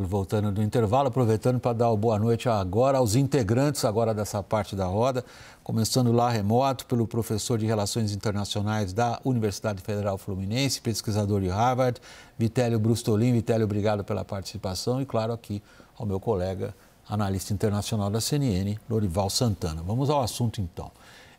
Voltando do intervalo, aproveitando para dar uma boa noite agora aos integrantes agora dessa parte da roda, começando lá remoto pelo professor de Relações Internacionais da Universidade Federal Fluminense, pesquisador de Harvard, Vitélio Brustolin. Vitélio, obrigado pela participação e, claro, aqui ao meu colega, analista internacional da CNN, Lorival Santana. Vamos ao assunto, então.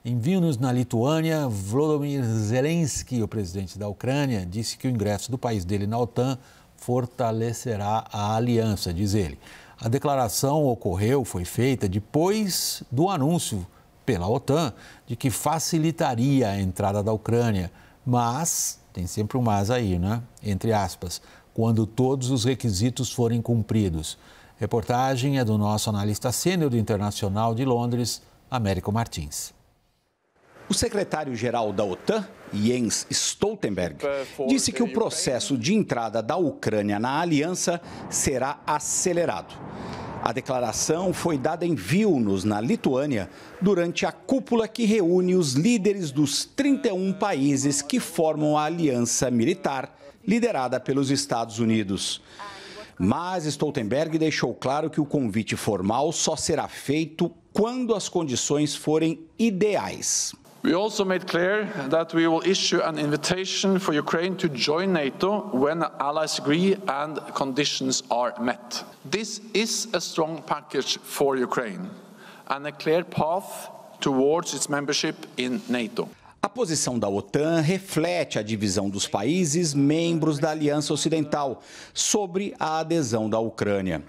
Em Vilnius, na Lituânia, Volodymyr Zelensky, o presidente da Ucrânia, disse que o ingresso do país dele na OTAN fortalecerá a aliança, diz ele. A declaração foi feita depois do anúncio pela OTAN de que facilitaria a entrada da Ucrânia, mas, tem sempre um mas aí, né? Entre aspas, quando todos os requisitos forem cumpridos. Reportagem é do nosso analista sênior do Internacional de Londres, Américo Martins. O secretário-geral da OTAN, Jens Stoltenberg, disse que o processo de entrada da Ucrânia na aliança será acelerado. A declaração foi dada em Vilnius, na Lituânia, durante a cúpula que reúne os líderes dos 31 países que formam a aliança militar liderada pelos Estados Unidos. Mas Stoltenberg deixou claro que o convite formal só será feito quando as condições forem ideais. We also made clear that we will issue an invitation for Ukraine to join NATO when allies agree and conditions are met. This is a strong package for Ukraine and a clear path towards its membership in NATO. A posição da OTAN reflete a divisão dos países membros da Aliança Ocidental sobre a adesão da Ucrânia.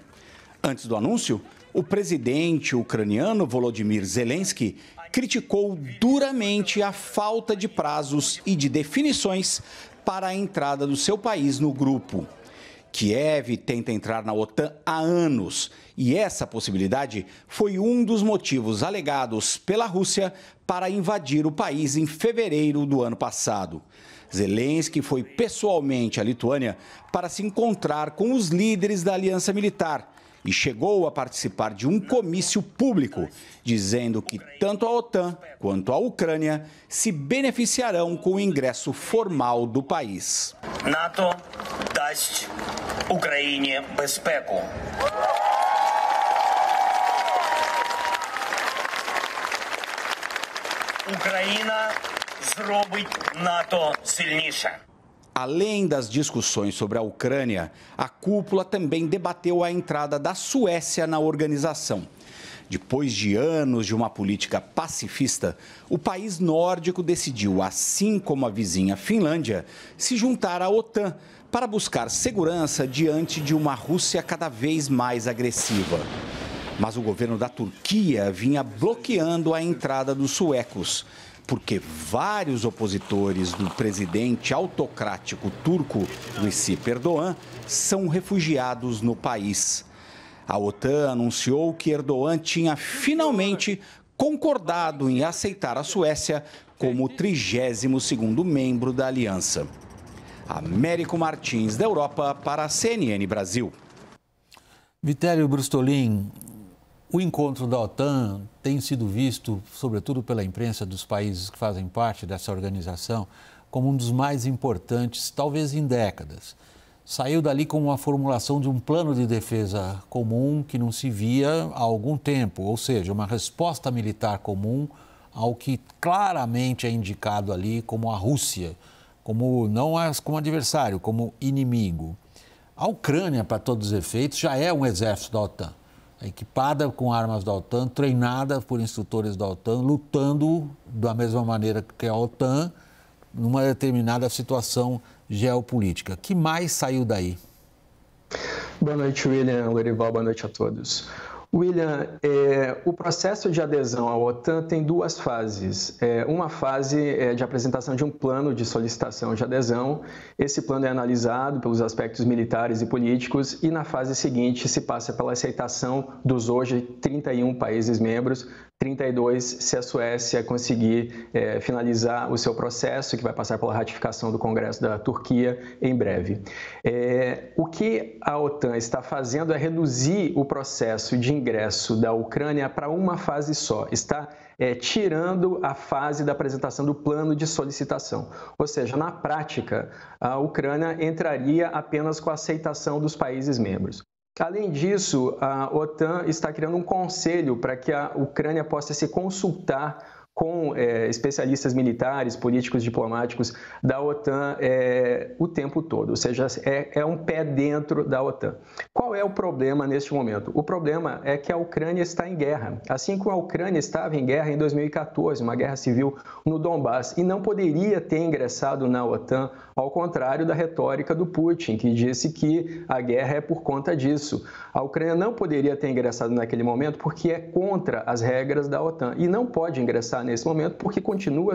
Antes do anúncio, o presidente ucraniano Volodymyr Zelensky criticou duramente a falta de prazos e de definições para a entrada do seu país no grupo. Kiev tenta entrar na OTAN há anos e essa possibilidade foi um dos motivos alegados pela Rússia para invadir o país em fevereiro do ano passado. Zelensky foi pessoalmente à Lituânia para se encontrar com os líderes da aliança militar e chegou a participar de um comício público, dizendo que tanto a OTAN quanto a Ucrânia se beneficiarão com o ingresso formal do país. NATO дасть Україні безпеку. Україна зробить НАТО сильніше. Além das discussões sobre a Ucrânia, a cúpula também debateu a entrada da Suécia na organização. Depois de anos de uma política pacifista, o país nórdico decidiu, assim como a vizinha Finlândia, se juntar à OTAN para buscar segurança diante de uma Rússia cada vez mais agressiva. Mas o governo da Turquia vinha bloqueando a entrada dos suecos, porque vários opositores do presidente autocrático turco, Recep Erdogan, são refugiados no país. A OTAN anunciou que Erdogan tinha finalmente concordado em aceitar a Suécia como o 32º membro da aliança. Américo Martins, da Europa, para a CNN Brasil. Vitélio Brustolin, o encontro da OTAN tem sido visto, sobretudo pela imprensa dos países que fazem parte dessa organização, como um dos mais importantes, talvez em décadas. Saiu dali com uma formulação de um plano de defesa comum que não se via há algum tempo, ou seja, uma resposta militar comum ao que claramente é indicado ali como a Rússia, como não como adversário, como inimigo. A Ucrânia, para todos os efeitos, já é um exército da OTAN. Equipada com armas da OTAN, treinada por instrutores da OTAN, lutando da mesma maneira que a OTAN numa determinada situação geopolítica. O que mais saiu daí? Boa noite, William, Lorival, boa noite a todos. William, o processo de adesão à OTAN tem duas fases. Uma fase é de apresentação de um plano de solicitação de adesão. Esse plano é analisado pelos aspectos militares e políticos e na fase seguinte se passa pela aceitação dos hoje 31 países membros 32, se a Suécia conseguir finalizar o seu processo, que vai passar pela ratificação do Congresso da Turquia em breve. O que a OTAN está fazendo é reduzir o processo de ingresso da Ucrânia para uma fase só. Está tirando a fase da apresentação do plano de solicitação. Ou seja, na prática, a Ucrânia entraria apenas com a aceitação dos países membros. Além disso, a OTAN está criando um conselho para que a Ucrânia possa se consultar com especialistas militares, políticos, diplomáticos da OTAN o tempo todo, ou seja, é um pé dentro da OTAN. Qual é o problema neste momento? O problema é que a Ucrânia está em guerra, assim como a Ucrânia estava em guerra em 2014, uma guerra civil no Donbass, e não poderia ter ingressado na OTAN, ao contrário da retórica do Putin, que disse que a guerra é por conta disso. A Ucrânia não poderia ter ingressado naquele momento porque é contra as regras da OTAN, e não pode ingressar nesse momento porque continua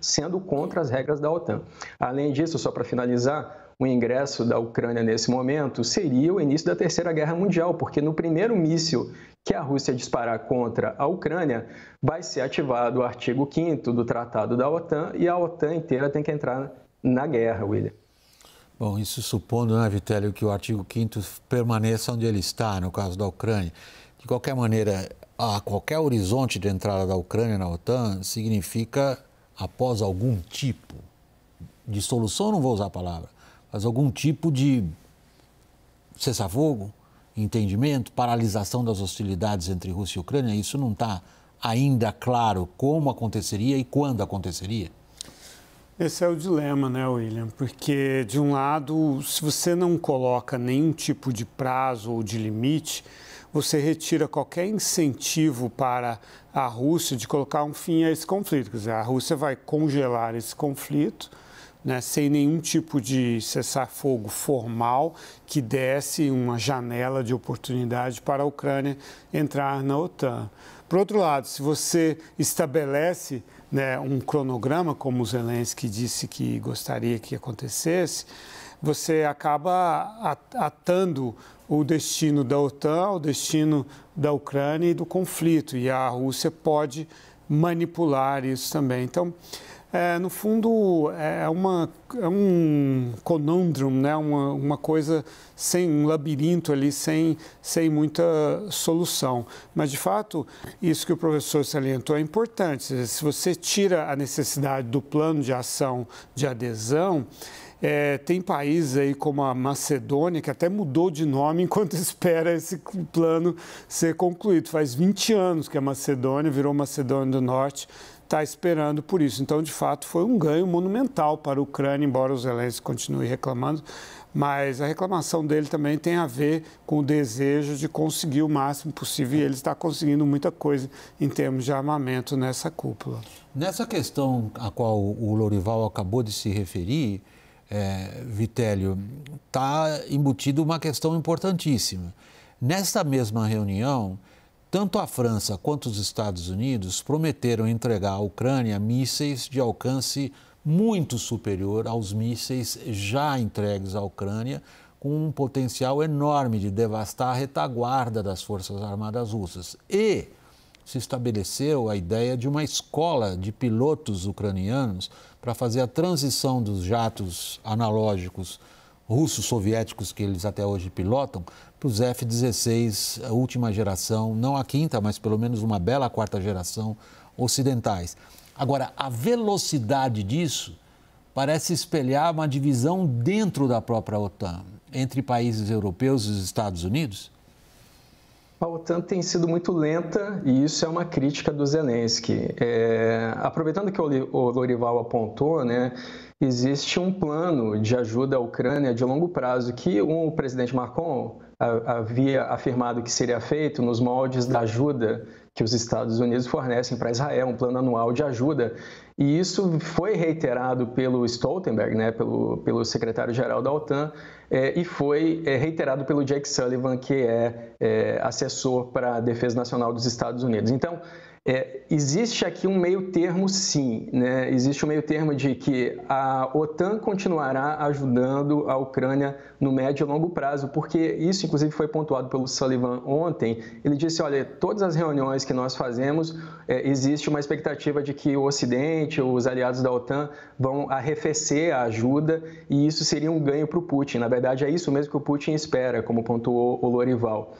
sendo contra as regras da OTAN. Além disso, só para finalizar, o ingresso da Ucrânia nesse momento seria o início da Terceira Guerra Mundial, porque no primeiro míssil que a Rússia disparar contra a Ucrânia, vai ser ativado o artigo 5º do Tratado da OTAN e a OTAN inteira tem que entrar na guerra, William. Bom, isso supondo, né, Vitélio, que o artigo 5º permaneça onde ele está, no caso da Ucrânia. De qualquer maneira, qualquer horizonte de entrada da Ucrânia na OTAN significa, após algum tipo de solução, não vou usar a palavra, mas algum tipo de cessar-fogo, entendimento, paralisação das hostilidades entre Rússia e Ucrânia. Isso não está ainda claro como aconteceria e quando aconteceria? Esse é o dilema, né, William? Porque, de um lado, se você não coloca nenhum tipo de prazo ou de limite, você retira qualquer incentivo para a Rússia de colocar um fim a esse conflito. Quer dizer, a Rússia vai congelar esse conflito, né, sem nenhum tipo de cessar-fogo formal que desse uma janela de oportunidade para a Ucrânia entrar na OTAN. Por outro lado, se você estabelece, né, um cronograma, como o Zelensky disse que gostaria que acontecesse, você acaba atando o destino da OTAN ao destino da Ucrânia e do conflito, e a Rússia pode manipular isso também. Então, no fundo, é um conundrum, né? Uma coisa sem um labirinto ali, sem muita solução. Mas, de fato, isso que o professor salientou é importante. Se você tira a necessidade do plano de ação de adesão, tem países aí como a Macedônia, que até mudou de nome enquanto espera esse plano ser concluído. Faz 20 anos que a Macedônia virou Macedônia do Norte, está esperando por isso. Então, de fato, foi um ganho monumental para a Ucrânia, embora o Zelensky continue reclamando, mas a reclamação dele também tem a ver com o desejo de conseguir o máximo possível, e ele está conseguindo muita coisa em termos de armamento nessa cúpula. Nessa questão a qual o Lorival acabou de se referir, Vitélio, está embutido uma questão importantíssima. Nesta mesma reunião, tanto a França quanto os Estados Unidos prometeram entregar à Ucrânia mísseis de alcance muito superior aos mísseis já entregues à Ucrânia, com um potencial enorme de devastar a retaguarda das Forças Armadas Russas. E se estabeleceu a ideia de uma escola de pilotos ucranianos para fazer a transição dos jatos analógicos russos soviéticos que eles até hoje pilotam para os F-16, a última geração, não a quinta, mas pelo menos uma bela quarta geração ocidentais. Agora, a velocidade disso parece espelhar uma divisão dentro da própria OTAN, entre países europeus e os Estados Unidos? A OTAN tem sido muito lenta e isso é uma crítica do Zelensky. Aproveitando que o Lorival apontou, né, existe um plano de ajuda à Ucrânia de longo prazo que o presidente Macron havia afirmado que seria feito nos moldes da ajuda que os Estados Unidos fornecem para Israel, um plano anual de ajuda. E isso foi reiterado pelo Stoltenberg, né, pelo secretário-geral da OTAN, e foi reiterado pelo Jake Sullivan, que é assessor para a Defesa Nacional dos Estados Unidos. Então, Existe aqui um meio termo, sim, né? Existe um meio termo de que a OTAN continuará ajudando a Ucrânia no médio e longo prazo, porque isso, inclusive, foi pontuado pelo Sullivan ontem. Ele disse, olha, todas as reuniões que nós fazemos, existe uma expectativa de que o Ocidente, os aliados da OTAN, vão arrefecer a ajuda e isso seria um ganho para o Putin. Na verdade, é isso mesmo que o Putin espera, como pontuou o Lorival.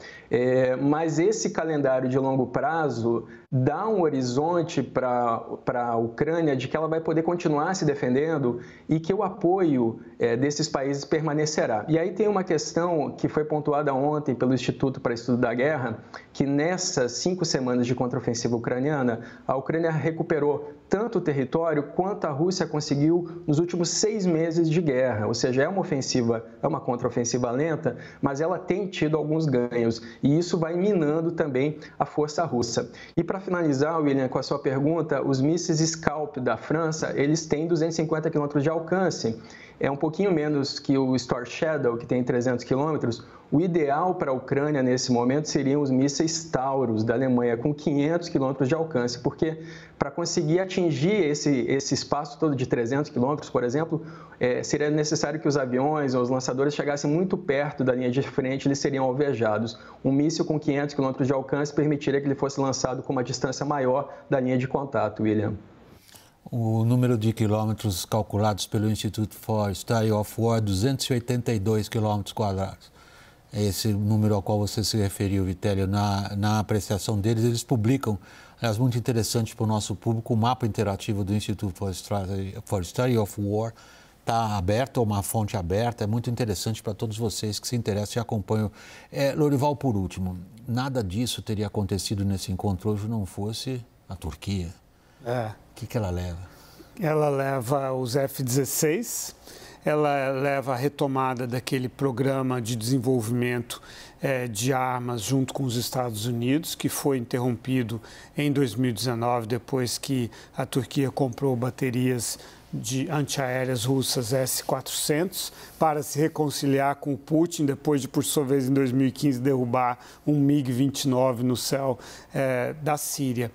Mas esse calendário de longo prazo dá um horizonte para a Ucrânia de que ela vai poder continuar se defendendo e que o apoio desses países permanecerá. E aí tem uma questão que foi pontuada ontem pelo Instituto para Estudo da Guerra, que nessas 5 semanas de contraofensiva ucraniana, a Ucrânia recuperou tanto o território quanto a Rússia conseguiu nos últimos 6 meses de guerra. Ou seja, é uma contraofensiva lenta, mas ela tem tido alguns ganhos. E isso vai minando também a força russa. E para finalizar, William, com a sua pergunta, os mísseis Scalp da França, eles têm 250 km de alcance. É um pouquinho menos que o Storm Shadow, que tem 300 km. O ideal para a Ucrânia nesse momento seriam os mísseis Taurus da Alemanha, com 500 km de alcance, porque para conseguir atingir esse espaço todo de 300 km, por exemplo, seria necessário que os aviões ou os lançadores chegassem muito perto da linha de frente, eles seriam alvejados. Um míssil com 500 km de alcance permitiria que ele fosse lançado com uma distância maior da linha de contato, William. O número de quilômetros calculados pelo Institute for Study of War, 282 quilômetros quadrados. É esse número ao qual você se referiu, Vitélio. Na apreciação deles, eles publicam, aliás, muito interessante para o nosso público, o mapa interativo do Institute for Study of War. Está aberto, é uma fonte aberta, é muito interessante para todos vocês que se interessam e acompanham. Lorival, por último, nada disso teria acontecido nesse encontro hoje não fosse a Turquia. O que ela leva? Ela leva os F-16, ela leva a retomada daquele programa de desenvolvimento de armas junto com os Estados Unidos, que foi interrompido em 2019, depois que a Turquia comprou baterias de antiaéreas russas S-400 para se reconciliar com o Putin, depois de, por sua vez, em 2015, derrubar um MiG-29 no céu da Síria.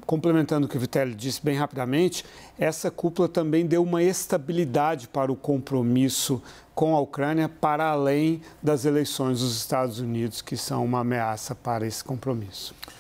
Complementando o que o Vitélio disse bem rapidamente, essa cúpula também deu uma estabilidade para o compromisso com a Ucrânia para além das eleições dos Estados Unidos, que são uma ameaça para esse compromisso.